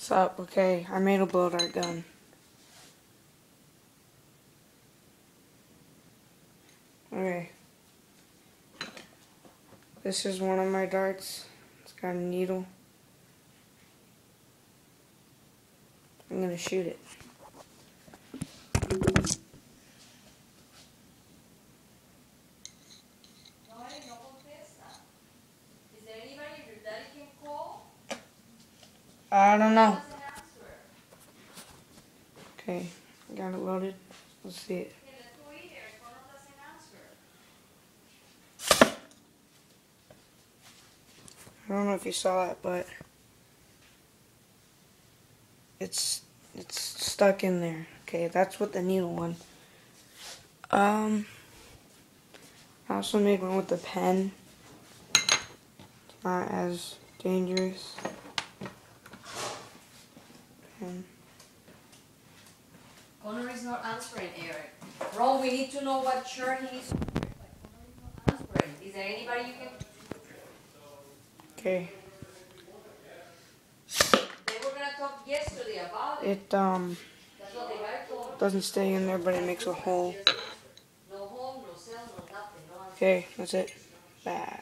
What's up? Okay, I made a blow dart gun. Okay. This is one of my darts. It's got a needle. I'm gonna shoot it. Is there anybody your daddy can call? I don't know. Doesn't answer. Okay, I got it loaded. Let's see it. Okay, let's go in there. Phone doesn't answer. I don't know if you saw it, but it's stuck in there. Okay, that's what the needle one. I also made one with the pen. It's not as dangerous. Pen. Connor is not answering, Eric. Ron, we need to know what shirt he needs to wear, but Connor is not answering. Is there anybody you can... Okay. They were gonna talk yesterday about it. It That's what the guy told me. doesn't stay in there, but it makes a hole. No home, no cell, no nothing, no answer. Okay, that's it. Bye.